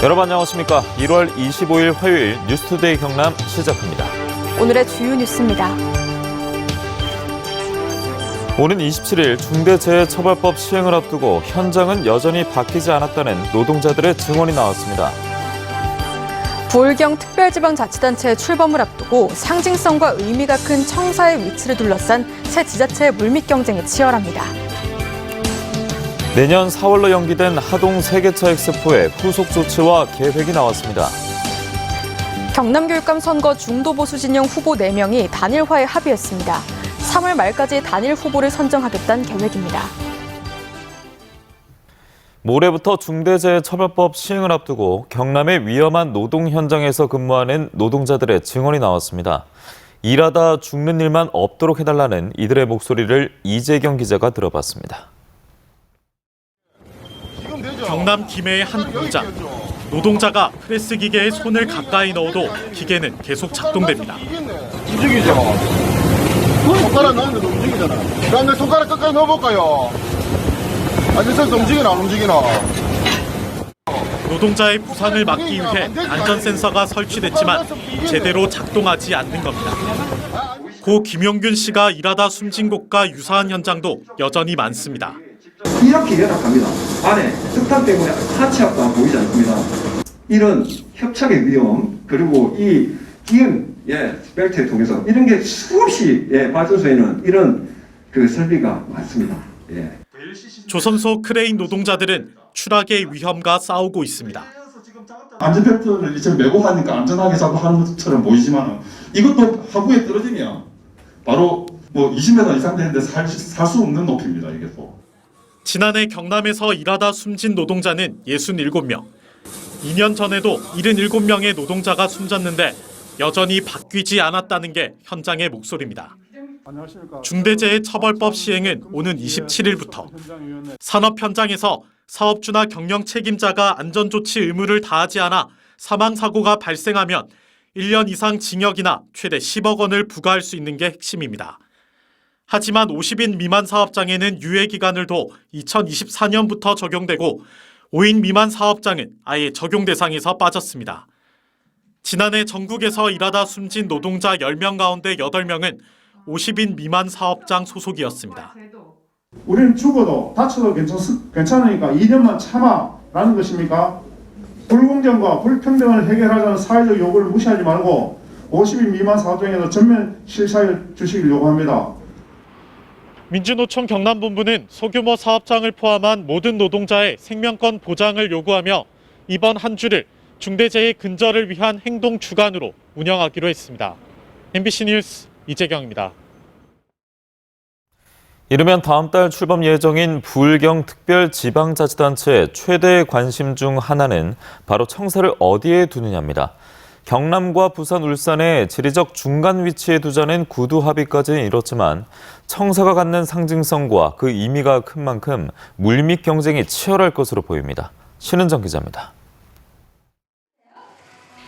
여러분 안녕하십니까. 1월 25일 화요일 뉴스투데이 경남 시작합니다. 오늘의 주요 뉴스입니다. 오는 27일 중대재해처벌법 시행을 앞두고 현장은 여전히 바뀌지 않았다는 노동자들의 증언이 나왔습니다. 부울경 특별지방자치단체의 출범을 앞두고 상징성과 의미가 큰 청사의 위치를 둘러싼 새 지자체의 물밑 경쟁이 치열합니다. 내년 4월로 연기된 하동 세계차 엑스포의 후속 조치와 계획이 나왔습니다. 경남교육감 선거 중도보수 진영 후보 4명이 단일화에 합의했습니다. 3월 말까지 단일 후보를 선정하겠다는 계획입니다. 모레부터 중대재해처벌법 시행을 앞두고 경남의 위험한 노동 현장에서 근무하는 노동자들의 증언이 나왔습니다. 일하다 죽는 일만 없도록 해달라는 이들의 목소리를 이재경 기자가 들어봤습니다. 경남 김해의 한 공장. 노동자가 프레스 기계에 손을 가까이 넣어도 기계는 계속 작동됩니다. 움직이죠. 손가락 넣었는데 움직이잖아. 그럼 내 손가락 끝까지 넣어볼까요? 앉아서 움직이나 안 움직이나. 노동자의 부상을 막기 위해 안전 센서가 설치됐지만 제대로 작동하지 않는 겁니다. 고 김용균 씨가 일하다 숨진 곳과 유사한 현장도 여전히 많습니다. 이렇게 열악합니다. 안에 석탄 때문에 하체압도 안 보이지 않습니다. 이런 협착의 위험 그리고 이 기름 벨트를 통해서 이런 게 수없이 발전소에는 이런 설비가 많습니다. 조선소 크레인 노동자들은 추락의 위험과 싸우고 있습니다. 안전벨트를 이제 메고 하니까 안전하게 자꾸 하는 것처럼 보이지만 이것도 하부에 떨어지면 바로 20m 이상 되는데 살 수 없는 높이입니다. 이게 또. 지난해 경남에서 일하다 숨진 노동자는 67명. 2년 전에도 77명의 노동자가 숨졌는데 여전히 바뀌지 않았다는 게 현장의 목소리입니다. 중대재해처벌법 시행은 오는 27일부터 산업 현장에서 사업주나 경영 책임자가 안전조치 의무를 다하지 않아 사망사고가 발생하면 1년 이상 징역이나 최대 10억 원을 부과할 수 있는 게 핵심입니다. 하지만 50인 미만 사업장에는 유예기간을 둬 2024년부터 적용되고 5인 미만 사업장은 아예 적용 대상에서 빠졌습니다. 지난해 전국에서 일하다 숨진 노동자 10명 가운데 8명은 50인 미만 사업장 소속이었습니다. 우리는 죽어도 다쳐도 괜찮으니까 2년만 참아라는 것입니까? 불공정과 불평등을 해결하자는 사회적 요구를 무시하지 말고 50인 미만 사업장에서 전면 실사해 주시길 요구합니다. 민주노총 경남본부는 소규모 사업장을 포함한 모든 노동자의 생명권 보장을 요구하며 이번 한 주를 중대재해 근절을 위한 행동 주간으로 운영하기로 했습니다. MBC 뉴스 이재경입니다. 이르면 다음 달 출범 예정인 부울경 특별지방자치단체의 최대 관심 중 하나는 바로 청사를 어디에 두느냐입니다. 경남과 부산, 울산의 지리적 중간 위치에 두자는 구두 합의까지는 이뤘지만 청사가 갖는 상징성과 그 의미가 큰 만큼 물밑 경쟁이 치열할 것으로 보입니다. 신은정 기자입니다.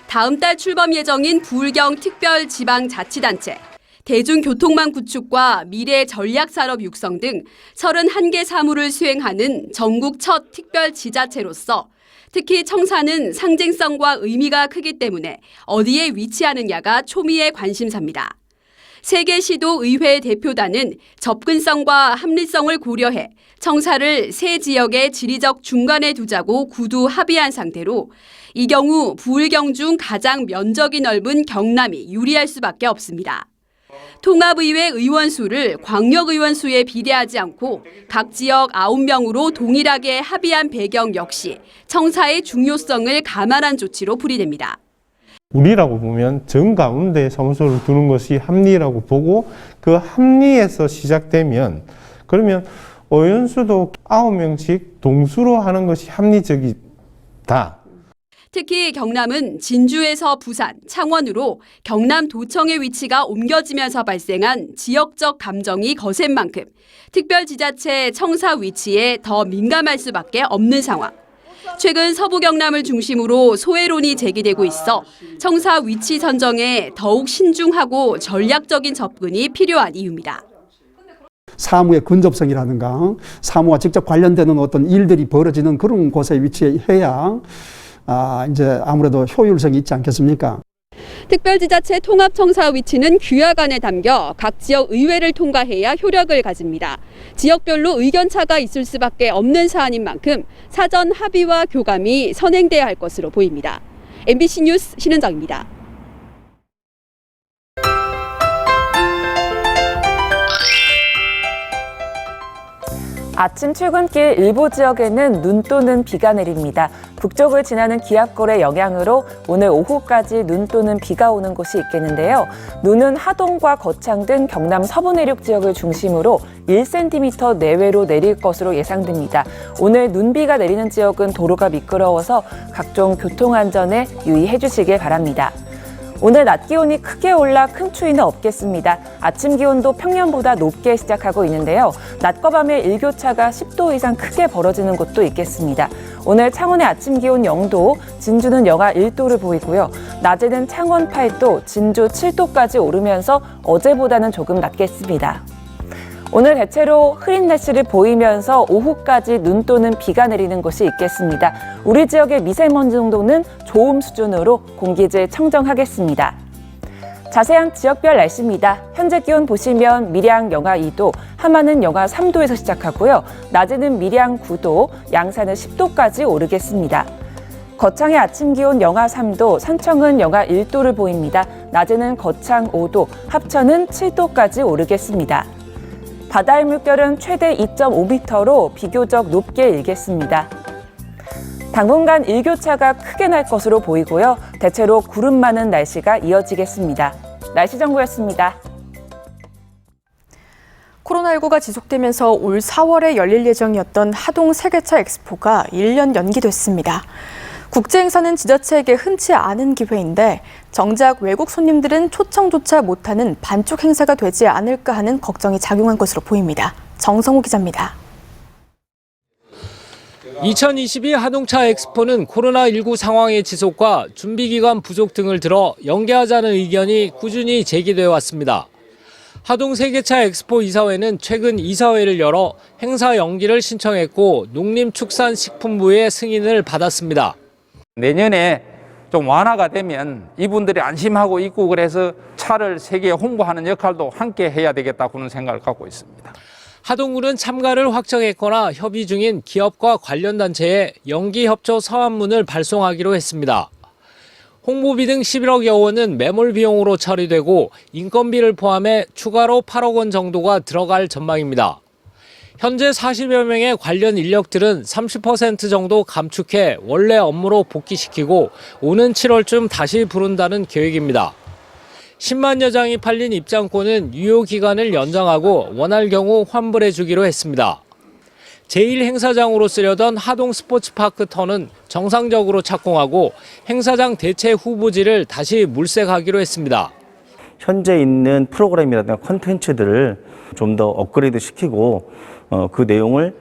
다음 달 출범 예정인 부울경 특별지방자치단체. 대중교통망 구축과 미래 전략산업 육성 등 31개 사무를 수행하는 전국 첫 특별지자체로서 특히 청사는 상징성과 의미가 크기 때문에 어디에 위치하느냐가 초미의 관심사입니다. 세계시도 의회 대표단은 접근성과 합리성을 고려해 청사를 세 지역의 지리적 중간에 두자고 구두 합의한 상태로 이 경우 부울경 중 가장 면적이 넓은 경남이 유리할 수밖에 없습니다. 통합의회 의원 수를 광역의원 수에 비례하지 않고 각 지역 9명으로 동일하게 합의한 배경 역시 청사의 중요성을 감안한 조치로 풀이됩니다. 우리라고 보면 정가운데 사무소를 두는 것이 합리라고 보고 그 합리에서 시작되면 그러면 의원수도 9명씩 동수로 하는 것이 합리적이다. 특히 경남은 진주에서 부산, 창원으로 경남도청의 위치가 옮겨지면서 발생한 지역적 감정이 거센 만큼 특별지자체 청사 위치에 더 민감할 수밖에 없는 상황. 최근 서부 경남을 중심으로 소외론이 제기되고 있어 청사 위치 선정에 더욱 신중하고 전략적인 접근이 필요한 이유입니다. 사무의 근접성이라든가 사무와 직접 관련되는 어떤 일들이 벌어지는 그런 곳에 위치해야 이제 아무래도 효율성이 있지 않겠습니까? 특별지자체 통합청사 위치는 규약 안에 담겨 각 지역 의회를 통과해야 효력을 가집니다. 지역별로 의견차가 있을 수밖에 없는 사안인 만큼 사전 합의와 교감이 선행돼야 할 것으로 보입니다. MBC 뉴스 신은정입니다. 아침 출근길 일부 지역에는 눈 또는 비가 내립니다. 북쪽을 지나는 기압골의 영향으로 오늘 오후까지 눈 또는 비가 오는 곳이 있겠는데요. 눈은 하동과 거창 등 경남 서부 내륙 지역을 중심으로 1cm 내외로 내릴 것으로 예상됩니다. 오늘 눈비가 내리는 지역은 도로가 미끄러워서 각종 교통안전에 유의해 주시길 바랍니다. 오늘 낮 기온이 크게 올라 큰 추위는 없겠습니다. 아침 기온도 평년보다 높게 시작하고 있는데요. 낮과 밤의 일교차가 10도 이상 크게 벌어지는 곳도 있겠습니다. 오늘 창원의 아침 기온 0도, 진주는 영하 1도를 보이고요. 낮에는 창원 8도, 진주 7도까지 오르면서 어제보다는 조금 낮겠습니다. 오늘 대체로 흐린 날씨를 보이면서 오후까지 눈 또는 비가 내리는 곳이 있겠습니다. 우리 지역의 미세먼지 농도는 좋음 수준으로 공기질 청정하겠습니다. 자세한 지역별 날씨입니다. 현재 기온 보시면 밀양 영하 2도, 함안은 영하 3도에서 시작하고요. 낮에는 밀양 9도, 양산은 10도까지 오르겠습니다. 거창의 아침 기온 영하 3도, 산청은 영하 1도를 보입니다. 낮에는 거창 5도, 합천은 7도까지 오르겠습니다. 바다의 물결은 최대 2.5m로 비교적 높게 일겠습니다. 당분간 일교차가 크게 날 것으로 보이고요. 대체로 구름 많은 날씨가 이어지겠습니다. 날씨 정보였습니다. 코로나19가 지속되면서 올 4월에 열릴 예정이었던 하동 세계차 엑스포가 1년 연기됐습니다. 국제 행사는 지자체에게 흔치 않은 기회인데 정작 외국 손님들은 초청조차 못하는 반쪽 행사가 되지 않을까 하는 걱정이 작용한 것으로 보입니다. 정성호 기자입니다. 2022 하동차 엑스포는 코로나19 상황의 지속과 준비기간 부족 등을 들어 연기하자는 의견이 꾸준히 제기되어 왔습니다. 하동 세계차 엑스포 이사회는 최근 이사회를 열어 행사 연기를 신청했고 농림축산식품부의 승인을 받았습니다. 내년에 좀 완화가 되면 이분들이 안심하고 있고 그래서 차를 세계에 홍보하는 역할도 함께 해야 되겠다고는 생각을 갖고 있습니다. 하동군은 참가를 확정했거나 협의 중인 기업과 관련 단체에 연기협조 서한문을 발송하기로 했습니다. 홍보비 등 11억여 원은 매몰 비용으로 처리되고 인건비를 포함해 추가로 8억 원 정도가 들어갈 전망입니다. 현재 40여 명의 관련 인력들은 30% 정도 감축해 원래 업무로 복귀시키고 오는 7월쯤 다시 부른다는 계획입니다. 10만여 장이 팔린 입장권은 유효 기간을 연장하고 원할 경우 환불해 주기로 했습니다. 제1행사장으로 쓰려던 하동 스포츠파크 터는 정상적으로 착공하고 행사장 대체 후보지를 다시 물색하기로 했습니다. 현재 있는 프로그램이라든가 콘텐츠들을 좀 더 업그레이드 시키고 그 내용을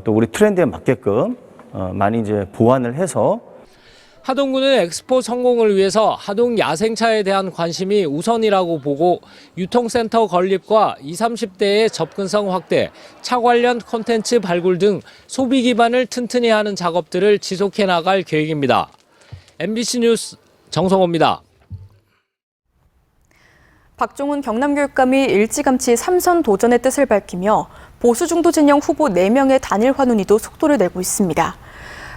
또 우리 트렌드에 맞게끔 많이 이제 보완을 해서 하동군은 엑스포 성공을 위해서 하동 야생차에 대한 관심이 우선이라고 보고 유통센터 건립과 20, 30대의 접근성 확대, 차 관련 콘텐츠 발굴 등 소비 기반을 튼튼히 하는 작업들을 지속해 나갈 계획입니다. MBC 뉴스 정성호입니다. 박종훈 경남교육감이 일찌감치 3선 도전의 뜻을 밝히며 보수 중도 진영 후보 4명의 단일화 논의도 속도를 내고 있습니다.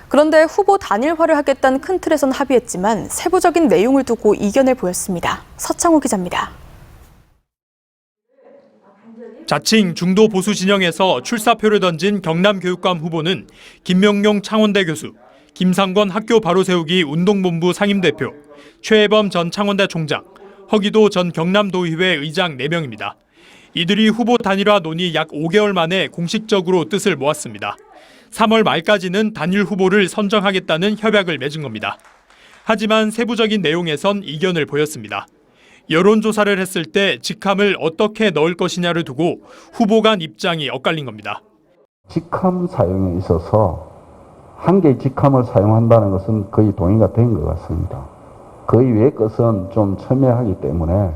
그런데 후보 단일화를 하겠다는 큰 틀에선 합의했지만 세부적인 내용을 두고 이견을 보였습니다. 서창호 기자입니다. 자칭 중도 보수 진영에서 출사표를 던진 경남교육감 후보는 김명용 창원대 교수, 김상권 학교 바로세우기 운동본부 상임대표, 최혜범 전 창원대 총장, 허기도 전 경남도의회 의장 4명입니다. 이들이 후보 단일화 논의 약 5개월 만에 공식적으로 뜻을 모았습니다. 3월 말까지는 단일 후보를 선정하겠다는 협약을 맺은 겁니다. 하지만 세부적인 내용에선 이견을 보였습니다. 여론조사를 했을 때 직함을 어떻게 넣을 것이냐를 두고 후보 간 입장이 엇갈린 겁니다. 직함 사용에 있어서 한 개의 직함을 사용한다는 것은 거의 동의가 된 것 같습니다. 그 이외의 것은 좀 첨예하기 때문에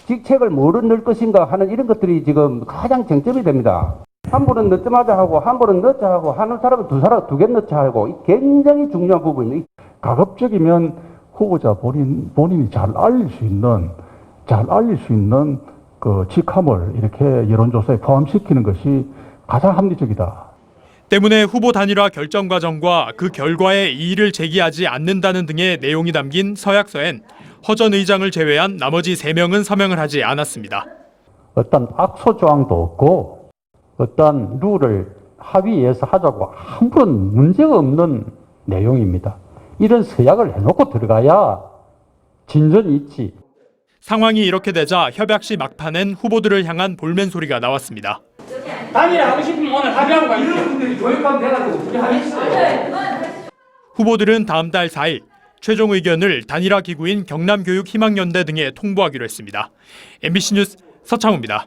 직책을 뭐를 넣을 것인가 하는 이런 것들이 지금 가장 쟁점이 됩니다. 한 분은 넣자마자 하고 한 분은 넣자 하고 하는 사람은 두 개 넣자 하고 굉장히 중요한 부분입니다. 가급적이면 후보자 본인이 잘 알릴 수 있는 그 직함을 이렇게 여론조사에 포함시키는 것이 가장 합리적이다. 때문에 후보 단일화 결정 과정과 그 결과에 이의를 제기하지 않는다는 등의 내용이 담긴 서약서엔 허 전 의장을 제외한 나머지 3명은 서명을 하지 않았습니다. 어떤 악소 조항도 없고 어떤 룰을 합의해서 하자고 아무런 문제가 없는 내용입니다. 이런 서약을 해놓고 들어가야 진전이 있지. 상황이 이렇게 되자 협약 시 막판엔 후보들을 향한 볼멘 소리가 나왔습니다. 단일화 하고 싶으면 오늘 합의하고 가. 이런 분들이 조율하면 돼가지고 우리 합의했어요. 후보들은 다음 달 4일 최종 의견을 단일화 기구인 경남교육희망연대 등에 통보하기로 했습니다. MBC 뉴스 서창우입니다.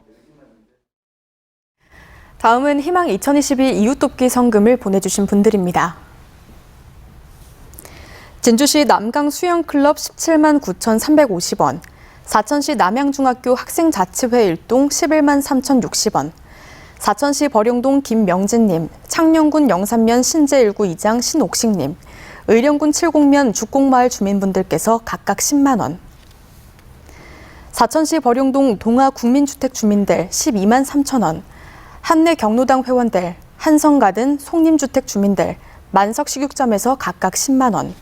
다음은 희망 2022 이웃돕기 성금을 보내주신 분들입니다. 진주시 남강 수영클럽 17만 9,350원, 사천시 남양중학교 학생자치회 일동 11만 3,060원, 사천시 버룡동 김명진님, 창녕군 영산면 신제1구 2장 신옥식님, 의령군 7공면 죽곡마을 주민분들께서 각각 10만 원, 사천시 버룡동 동아 국민주택 주민들 12만 3천 원, 한내 경로당 회원들, 한성가든 송림주택 주민들, 만석식육점에서 각각 10만 원,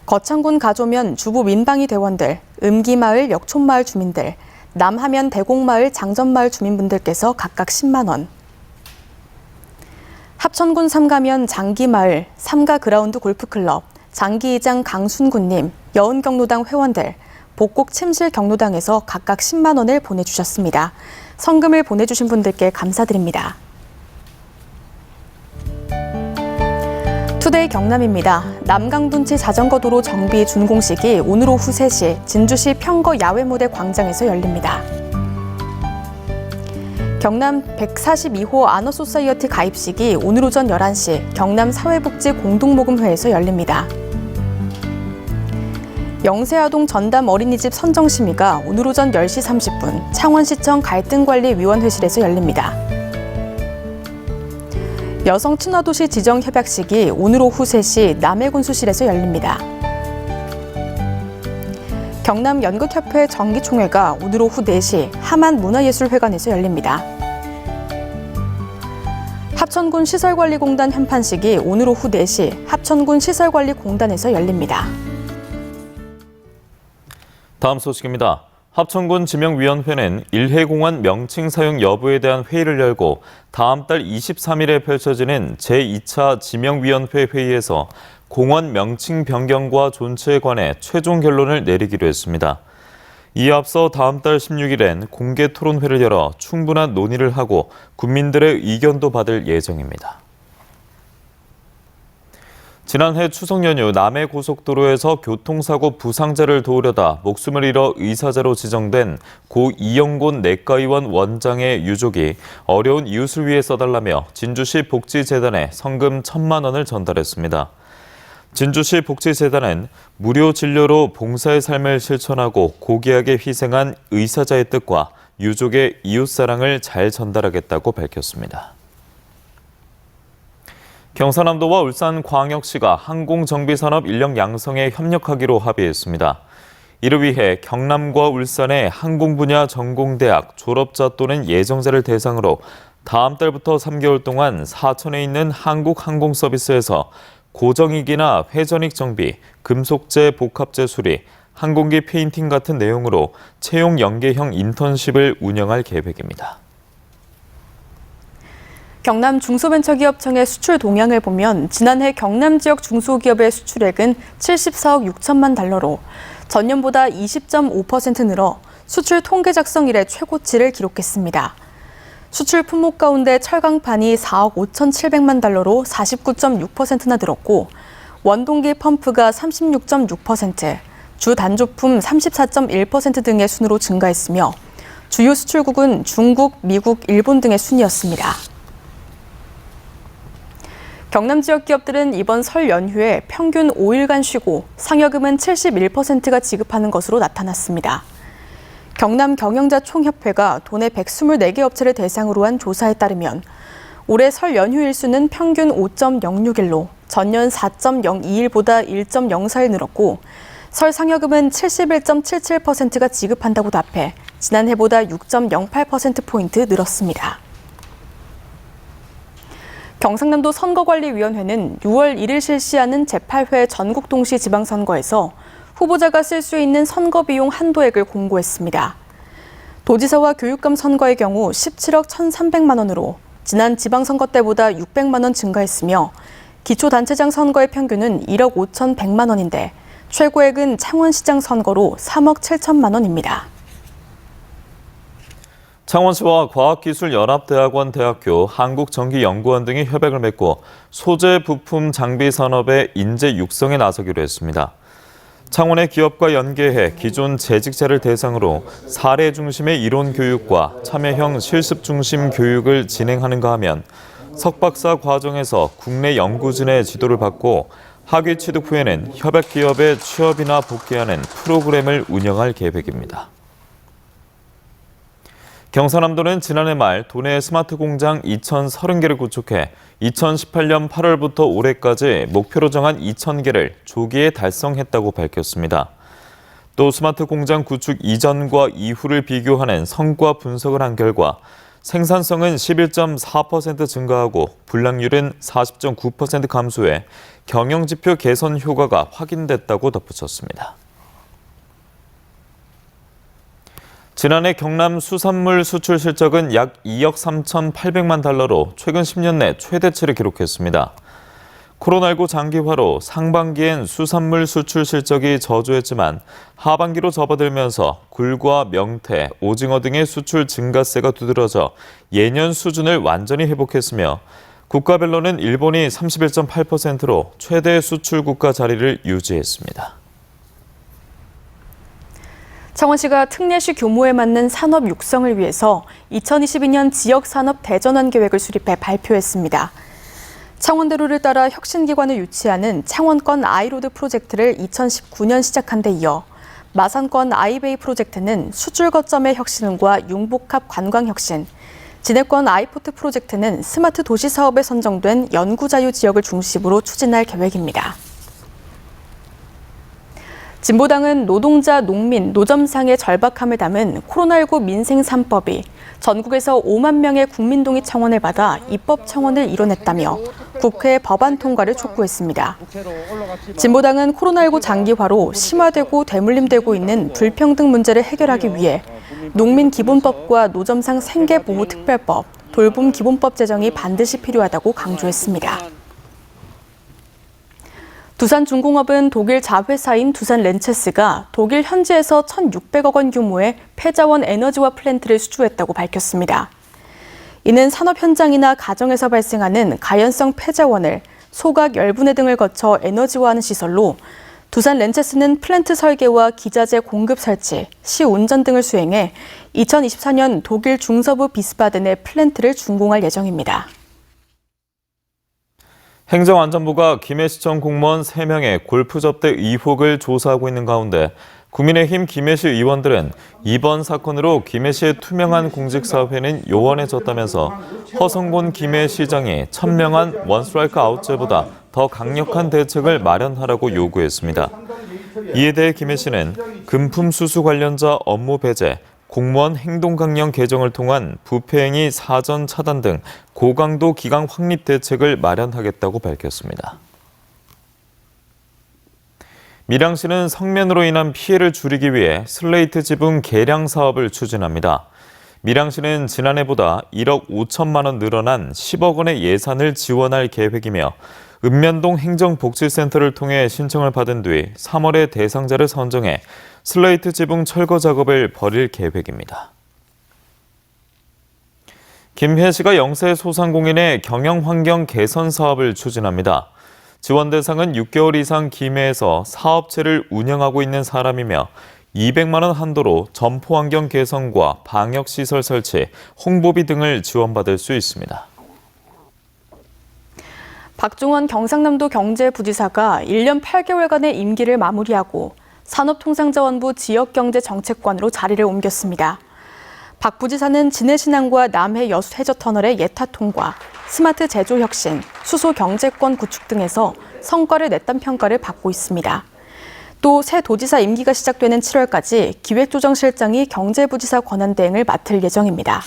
거창군 가조면 주부 민방위 대원들, 음기마을 역촌마을 주민들, 남하면 대곡마을 장전마을 주민분들께서 각각 10만 원, 합천군 삼가면 장기마을 삼가 그라운드 골프클럽, 장기이장 강순군님, 여운경로당 회원들, 복곡 침실 경로당에서 각각 10만 원을 보내주셨습니다. 성금을 보내주신 분들께 감사드립니다. 투데이 경남입니다. 남강둔치 자전거도로 정비 준공식이 오늘 오후 3시 진주시 평거 야외무대 광장에서 열립니다. 경남 142호 아너소사이어티 가입식이 오늘 오전 11시 경남 사회복지 공동모금회에서 열립니다. 영세아동 전담 어린이집 선정심의가 오늘 오전 10시 30분 창원시청 갈등관리위원회실에서 열립니다. 여성 친화도시 지정 협약식이 오늘 오후 3시 남해군수실에서 열립니다. 경남 연극협회 정기총회가 오늘 오후 4시 하만문화예술회관에서 열립니다. 합천군 시설관리공단 현판식이 오늘 오후 4시 합천군 시설관리공단에서 열립니다. 다음 소식입니다. 합천군 지명위원회는 일회공원 명칭 사용 여부에 대한 회의를 열고 다음 달 23일에 펼쳐지는 제2차 지명위원회 회의에서 공원 명칭 변경과 존치에 관해 최종 결론을 내리기로 했습니다. 이에 앞서 다음 달 16일엔 공개 토론회를 열어 충분한 논의를 하고 국민들의 의견도 받을 예정입니다. 지난해 추석 연휴 남해고속도로에서 교통사고 부상자를 도우려다 목숨을 잃어 의사자로 지정된 고 이영곤 내과의원 원장의 유족이 어려운 이웃을 위해 써달라며 진주시 복지재단에 성금 1,000만 원을 전달했습니다. 진주시 복지재단은 무료 진료로 봉사의 삶을 실천하고 고귀하게 희생한 의사자의 뜻과 유족의 이웃사랑을 잘 전달하겠다고 밝혔습니다. 경상남도와 울산광역시가 항공정비산업 인력 양성에 협력하기로 합의했습니다. 이를 위해 경남과 울산의 항공분야 전공대학 졸업자 또는 예정자를 대상으로 다음 달부터 3개월 동안 사천에 있는 한국항공서비스에서 고정익이나 회전익 정비, 금속재 복합재 수리, 항공기 페인팅 같은 내용으로 채용 연계형 인턴십을 운영할 계획입니다. 경남 중소벤처기업청의 수출 동향을 보면 지난해 경남 지역 중소기업의 수출액은 74억 6천만 달러로 전년보다 20.5% 늘어 수출 통계 작성 이래 최고치를 기록했습니다. 수출 품목 가운데 철강판이 4억 5,700만 달러로 49.6%나 늘었고 원동기 펌프가 36.6%, 주 단조품 34.1% 등의 순으로 증가했으며 주요 수출국은 중국, 미국, 일본 등의 순이었습니다. 경남 지역 기업들은 이번 설 연휴에 평균 5일간 쉬고 상여금은 71%가 지급하는 것으로 나타났습니다. 경남 경영자 총협회가 도내 124개 업체를 대상으로 한 조사에 따르면 올해 설 연휴 일수는 평균 5.06일로 전년 4.021보다 1.04일 늘었고 설 상여금은 71.77%가 지급한다고 답해 지난해보다 6.08%포인트 늘었습니다. 경상남도 선거관리위원회는 6월 1일 실시하는 제8회 전국 동시 지방선거에서 후보자가 쓸 수 있는 선거비용 한도액을 공고했습니다. 도지사와 교육감 선거의 경우 17억 1,300만 원으로 지난 지방선거 때보다 600만 원 증가했으며 기초단체장 선거의 평균은 1억 5,100만 원인데 최고액은 창원시장 선거로 3억 7천만 원입니다. 창원시와 과학기술연합대학원 대학교, 한국전기연구원 등이 협약을 맺고 소재 부품 장비 산업의 인재 육성에 나서기로 했습니다. 창원의 기업과 연계해 기존 재직자를 대상으로 사례 중심의 이론 교육과 참여형 실습 중심 교육을 진행하는가 하면 석박사 과정에서 국내 연구진의 지도를 받고 학위 취득 후에는 협약 기업에 취업이나 복귀하는 프로그램을 운영할 계획입니다. 경상남도는 지난해 말 도내 스마트 공장 2,030개를 구축해 2018년 8월부터 올해까지 목표로 정한 2,000개를 조기에 달성했다고 밝혔습니다. 또 스마트 공장 구축 이전과 이후를 비교하는 성과 분석을 한 결과 생산성은 11.4% 증가하고 불량률은 40.9% 감소해 경영지표 개선 효과가 확인됐다고 덧붙였습니다. 지난해 경남 수산물 수출 실적은 약 2억 3,800만 달러로 최근 10년 내 최대치를 기록했습니다. 코로나19 장기화로 상반기엔 수산물 수출 실적이 저조했지만 하반기로 접어들면서 굴과 명태, 오징어 등의 수출 증가세가 두드러져 예년 수준을 완전히 회복했으며 국가별로는 일본이 31.8%로 최대 수출 국가 자리를 유지했습니다. 창원시가 특례시 규모에 맞는 산업 육성을 위해서 2022년 지역산업 대전환 계획을 수립해 발표했습니다. 창원대로를 따라 혁신기관을 유치하는 창원권 아이로드 프로젝트를 2019년 시작한 데 이어 마산권 아이베이 프로젝트는 수출 거점의 혁신과 융복합 관광혁신, 진해권 아이포트 프로젝트는 스마트 도시 사업에 선정된 연구자유 지역을 중심으로 추진할 계획입니다. 진보당은 노동자, 농민, 노점상의 절박함을 담은 코로나19 민생 3법이 전국에서 5만 명의 국민동의 청원을 받아 입법 청원을 이뤄냈다며 국회 법안 통과를 촉구했습니다. 진보당은 코로나19 장기화로 심화되고 되물림되고 있는 불평등 문제를 해결하기 위해 농민기본법과 노점상 생계보호특별법, 돌봄기본법 제정이 반드시 필요하다고 강조했습니다. 두산중공업은 독일 자회사인 두산렌체스가 독일 현지에서 1,600억 원 규모의 폐자원 에너지화 플랜트를 수주했다고 밝혔습니다. 이는 산업 현장이나 가정에서 발생하는 가연성 폐자원을 소각 열분해 등을 거쳐 에너지화하는 시설로 두산렌체스는 플랜트 설계와 기자재 공급 설치, 시운전 등을 수행해 2024년 독일 중서부 비스바덴의 플랜트를 준공할 예정입니다. 행정안전부가 김해시청 공무원 3명의 골프 접대 의혹을 조사하고 있는 가운데 국민의힘 김해시 의원들은 이번 사건으로 김해시의 투명한 공직사회는 요원해졌다면서 허성곤 김해시장이 천명한 원스트라이크 아웃제보다 더 강력한 대책을 마련하라고 요구했습니다. 이에 대해 김해시는 금품 수수 관련자 업무 배제, 공무원 행동강령 개정을 통한 부패행위 사전 차단 등 고강도 기강 확립 대책을 마련하겠다고 밝혔습니다. 밀양시는 성면으로 인한 피해를 줄이기 위해 슬레이트 지붕 개량 사업을 추진합니다. 밀양시는 지난해보다 1억 5천만 원 늘어난 10억 원의 예산을 지원할 계획이며 읍면동 행정복지센터를 통해 신청을 받은 뒤 3월에 대상자를 선정해 슬레이트 지붕 철거 작업을 벌일 계획입니다. 김해시가 영세 소상공인의 경영환경 개선 사업을 추진합니다. 지원 대상은 6개월 이상 김해에서 사업체를 운영하고 있는 사람이며 200만 원 한도로 점포 환경 개선과 방역시설 설치, 홍보비 등을 지원받을 수 있습니다. 박종원 경상남도 경제부지사가 1년 8개월간의 임기를 마무리하고 산업통상자원부 지역경제정책관으로 자리를 옮겼습니다. 박 부지사는 진해신항과 남해 여수해저터널의 예타 통과, 스마트 제조 혁신, 수소 경제권 구축 등에서 성과를 냈다는 평가를 받고 있습니다. 또 새 도지사 임기가 시작되는 7월까지 기획조정실장이 경제부지사 권한대행을 맡을 예정입니다.